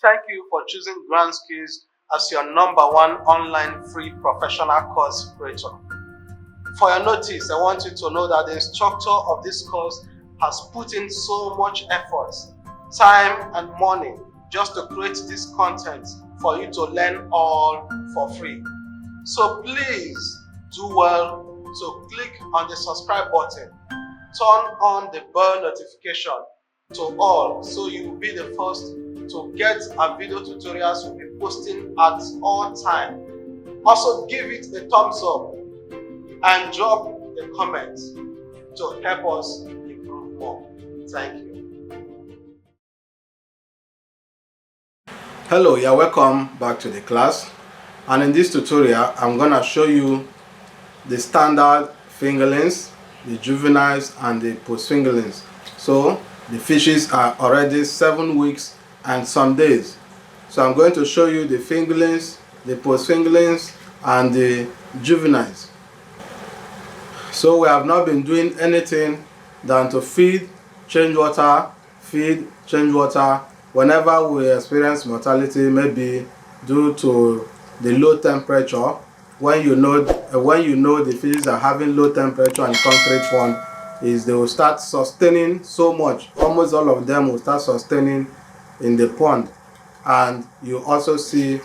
Thank you for choosing Grand Skills as your #1 online free professional course creator. For your notice, I want you to know that the instructor of this course has put in so much effort, time and money just to create this content for you to learn all for free. So please do well to click on the subscribe button, turn on the bell notification to all so you will be the first to get our video tutorials we'll be posting at all time. Also give it a thumbs up and drop a comment to help us improve more. Thank you. Hello, you're welcome back to the class, and in this tutorial I'm gonna show you the standard fingerlings, the juveniles and the post fingerlings. So the fishes are already 7 weeks and some days. So I'm going to show you the fingerlings, the post fingerlings and the juveniles. So we have not been doing anything than to feed, change water, feed, change water whenever we experience mortality, maybe due to the low temperature. When you know the fishes are having low temperature and concrete pond, is they will start sustaining so much. Almost all of them will start sustaining in the pond, and you also see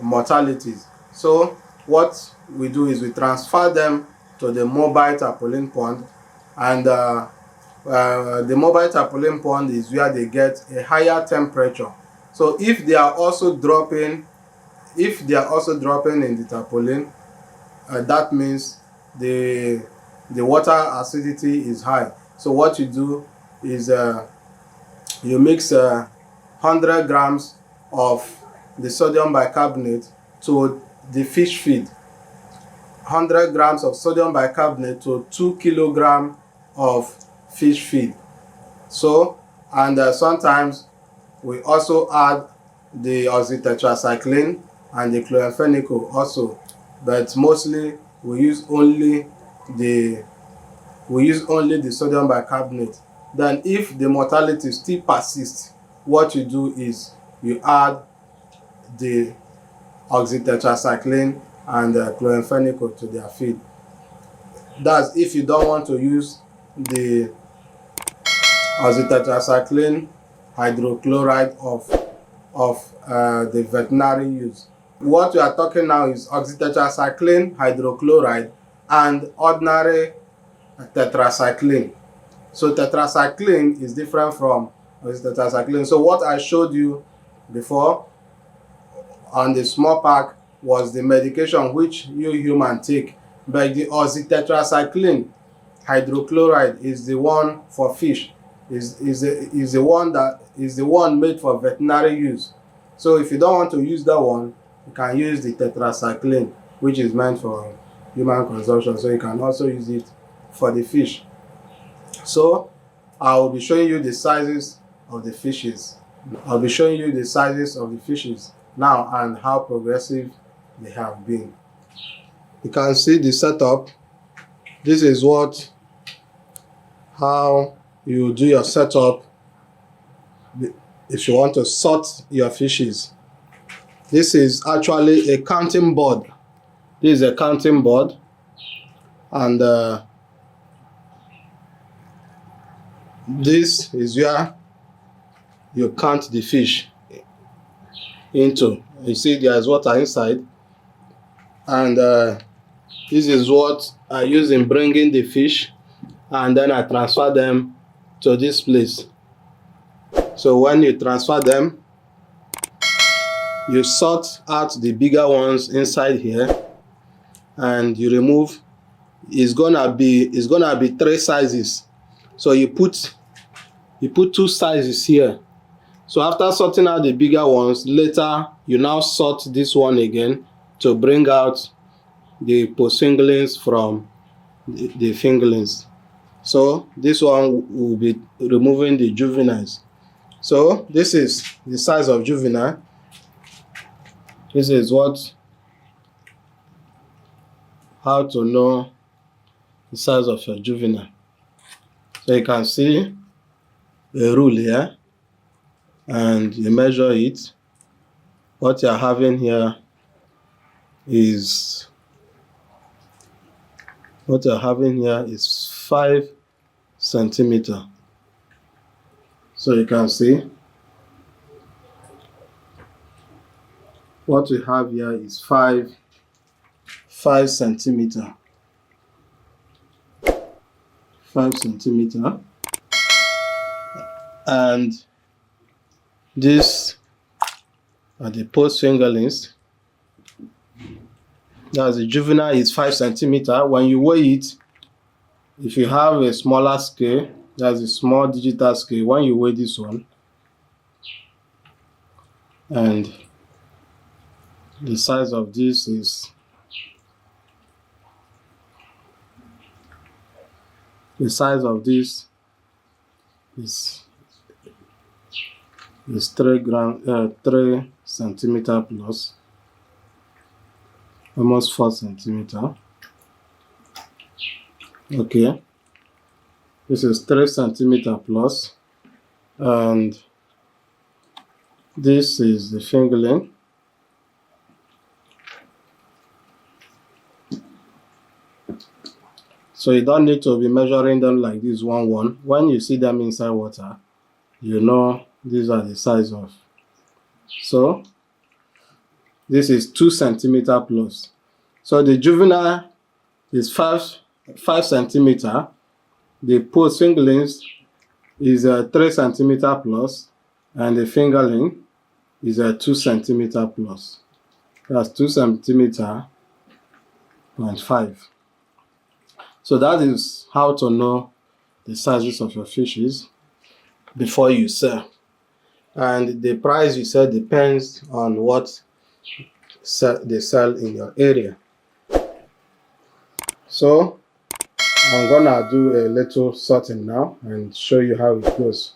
mortalities. So what we do is we transfer them to the mobile tarpaulin pond, and the mobile tarpaulin pond is where they get a higher temperature. So if they are also dropping in the tarpaulin, that means the water acidity is high. So what you do is you mix 100 grams of the sodium bicarbonate to the fish feed. 100 grams of sodium bicarbonate to 2 kilograms of fish feed. So, and sometimes we also add the oxytetracycline and the chloramphenicol also, but mostly we use only the sodium bicarbonate. Then if the mortality still persists, what you do is you add the oxytetracycline and chloramphenicol to their feed. That's if you don't want to use the oxytetracycline hydrochloride of the veterinary use. What we are talking now is oxytetracycline hydrochloride and ordinary tetracycline. So tetracycline is different from oxytetracycline. So what I showed you before on the small pack was the medication which you humans take, but the oxytetracycline hydrochloride is the one for fish, is the one made for veterinary use. So if you don't want to use that one, you can use the tetracycline, which is meant for human consumption. So you can also use it for the fish. So I will be showing you the sizes of the fishes. I'll be showing you the sizes of the fishes now and how progressive they have been. You can see the setup. This is how you do your setup if you want to sort your fishes. This is actually a counting board. This is a counting board, and this is where you count the fish into. You see there's water inside, and this is what I use in bringing the fish, and then I transfer them to this place. So when you transfer them, you sort out the bigger ones inside here, and you remove. It's gonna be 3 sizes. So you put 2 sizes here. So after sorting out the bigger ones, later you now sort this one again to bring out the post fingerlings from the fingerlings. So this one will be removing the juveniles. So this is the size of juvenile. This is how to know the size of your juvenile. So you can see a rule here, and you measure it, what you're having here is 5 centimeter. So you can see what we have here is 5 centimeter. 5 centimeter. And these are the post fingerlings. That's the juvenile is 5 centimeter. When you weigh it, if you have a smaller scale, that's a small digital scale, when you weigh this one, and the size of this is 3 centimeter plus, almost 4 centimeter. Okay, this is 3 centimeter plus, and this is the fingerling. So you don't need to be measuring them like this 1-1. When you see them inside water, you know these are the size of. So this is 2 centimeter plus. So the juvenile is 5 centimeter. The post fingerlings is 3 centimeter plus, and the fingerling is 2 centimeter plus. That's 2 centimeter and 5. So that is how to know the sizes of your fishes before you sell. And the price you sell depends on what they sell in your area. So I'm gonna do a little sorting now and show you how it goes.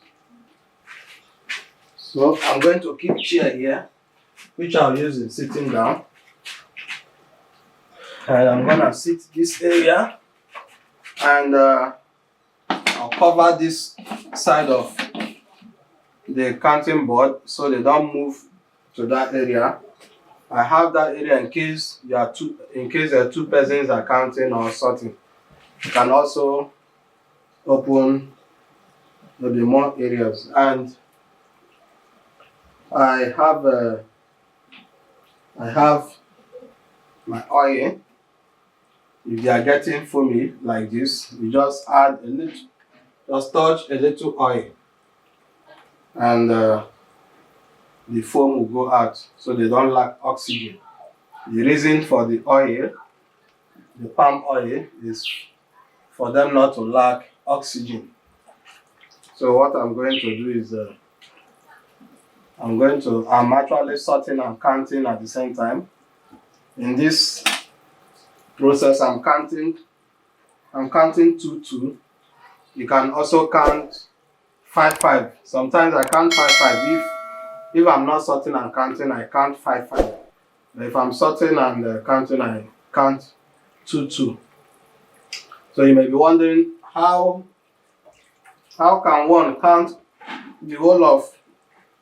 So I'm going to keep chair here, which I'll use in sitting down. And I'm gonna sit this area, and I'll cover this side of the counting board so they don't move to that area. I have that area in case there are two persons are counting or sorting. You can also open maybe more areas. And I have my oil. If they are getting foamy like this, you just add a little, just touch a little oil, and the foam will go out so they don't lack oxygen. The reason for the oil, the palm oil, is for them not to lack oxygen. So what I'm going to do is I'm actually sorting and counting at the same time. In this process, I'm counting 2-2. You can also count 5-5. Sometimes I count 5-5. If I'm not sorting and counting, I count 5-5. But if I'm sorting and counting, I count 2-2. So you may be wondering, how can one count the whole of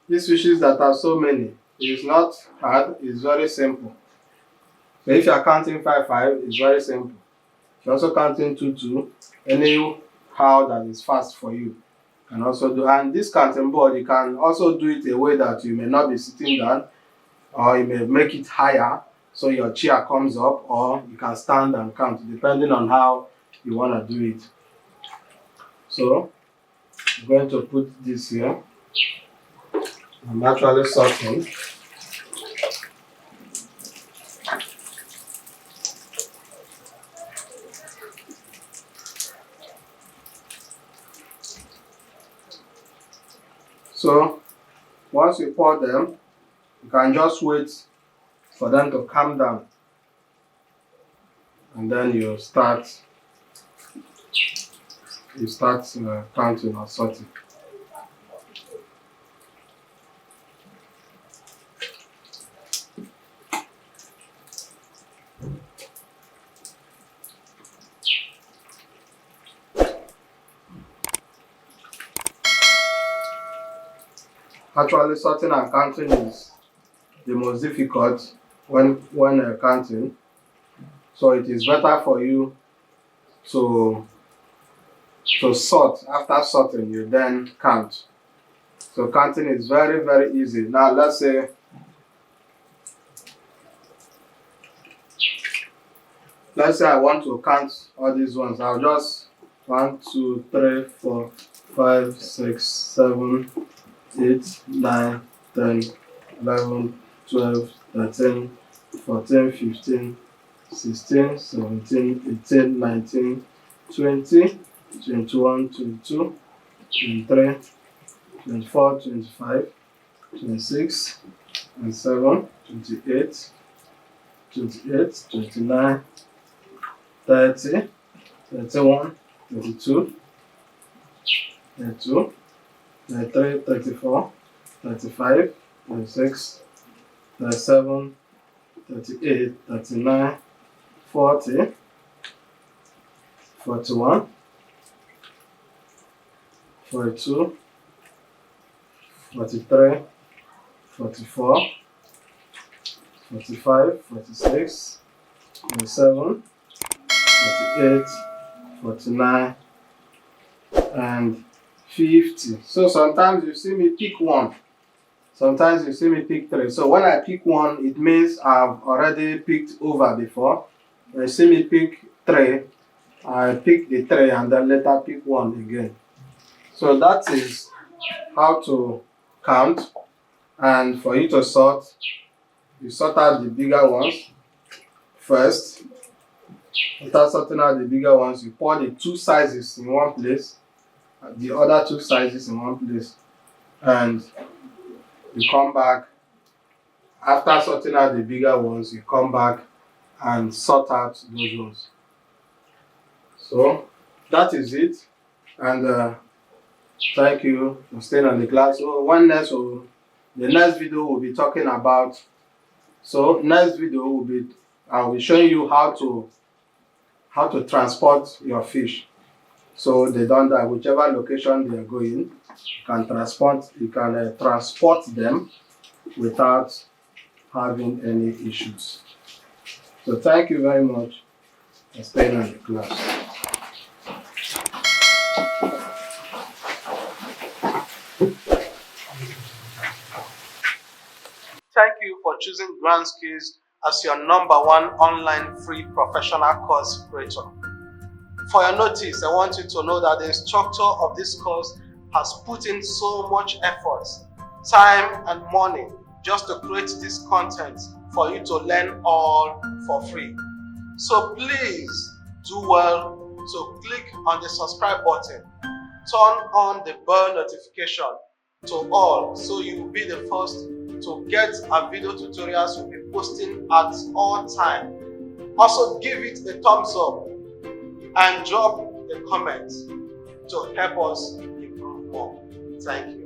these fishes that are so many? It's not hard, it's very simple. So if you are counting 5-5, it's very simple. If you're also counting 2-2, anyhow that is fast for you can also do. And this counting board, you can also do it a way that you may not be sitting down, or you may make it higher so your chair comes up, or you can stand and count depending on how you want to do it. So I'm going to put this here. I'm actually sorting. So once you pour them, you can just wait for them to calm down, and then you start counting or sorting. Actually, sorting and counting is the most difficult when counting. So it is better for you to sort. After sorting, you then count. So counting is very, very easy. Now let's say I want to count all these ones. I'll just 1, 2, 3, 4, 5, 6, 7, 8, 9, 10, 11, 12, 13, 14, 15, 16, 17, 18, 19, 20, 21, 22, 23, 24, 25, 26, 27, 28, 28, 29, 30, 31, 32, 32, 33, 34, 35, 36, 37, 38, 39, 40, 41, 42, 43, 44, 45, 46, 47, 48, 49, and 50. So sometimes you see me pick one, sometimes you see me pick 3. So when I pick 1, it means I've already picked over before. When you see me pick 3, I pick the 3 and then later pick 1 again. So that is how to count. And for you to sort, you sort out the bigger ones first. After sorting out the bigger ones, you pour the 2 sizes in one place, the other 2 sizes in one place, and you come back. After sorting out the bigger ones, you come back and sort out those ones. So that is it. And thank you for staying on the class. So the next video will be talking about. So next video I'll be showing you how to transport your fish, so they don't die. Whichever location they are going, you can transport them without having any issues. So thank you very much for staying on the class. Thank you for choosing GrandSkills as your #1 online free professional course creator. For your notice, I want you to know that the instructor of this course has put in so much effort, time and money just to create this content for you to learn all for free. So please do well to click on the subscribe button, turn on the bell notification to all, so you will be the first to get our video tutorials we'll be posting at all time. Also give it a thumbs up and drop a comment to help us improve more. Thank you.